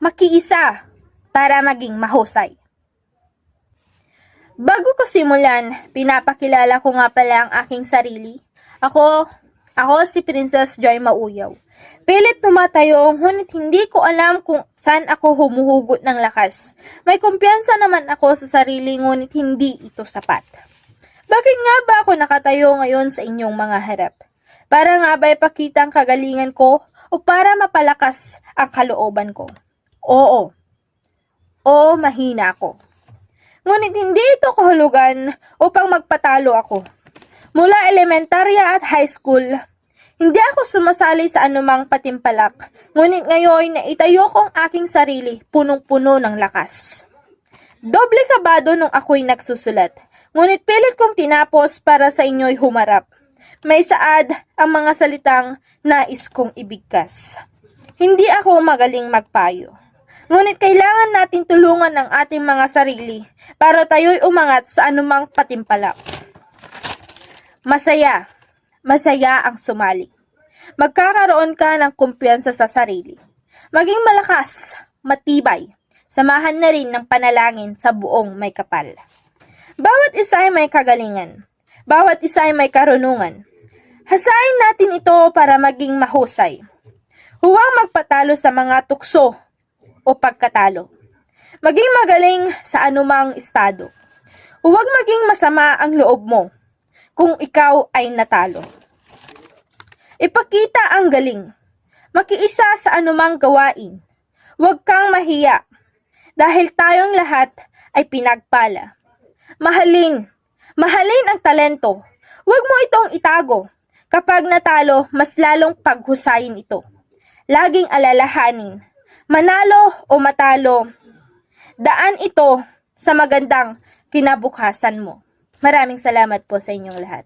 makiisa para maging mahusay. Bago ko simulan, pinapakilala ko nga pala ang aking sarili. Ako si Princess Joy Mauyaw. Pilit tumatayo, ngunit hindi ko alam kung saan ako humuhugot ng lakas. May kumpiyansa naman ako sa sarili, ngunit hindi ito sapat. Bakit nga ba ako nakatayo ngayon sa inyong mga harap? Para nga ba ipakita ang kagalingan ko o para mapalakas ang kalooban ko? Oo, mahina ako. Ngunit hindi ito kahulugan upang magpatalo ako. Mula elementarya at high school, hindi ako sumasali sa anumang patimpalak. Ngunit ngayon na itayo ko ang aking sarili, punong-puno ng lakas. Doble kabado nung ako'y nagsusulat. Ngunit pilit kong tinapos para sa inyo'y humarap. May saad ang mga salitang nais kong ibigkas. Hindi ako magaling magpayo. Ngunit kailangan natin tulungan ang ating mga sarili para tayo'y umangat sa anumang patimpalak. Masaya ang sumali. Magkakaroon ka ng kumpiyansa sa sarili. Maging malakas, matibay, samahan na rin ng panalangin sa buong may kapal. Bawat isa ay may kagalingan. Bawat isa ay may karunungan. Hasain natin ito para maging mahusay. Huwag magpatalo sa mga tukso o pagkatalo. Maging magaling sa anumang estado. Huwag maging masama ang loob mo kung ikaw ay natalo. Ipakita ang galing. Makiisa sa anumang gawain. Huwag kang mahiya dahil tayong lahat ay pinagpala. Mahalin ang talento. Huwag mo itong itago. Kapag natalo, mas lalong paghusayin ito. Laging alalahanin. Manalo o matalo, daan ito sa magandang kinabukasan mo. Maraming salamat po sa inyong lahat.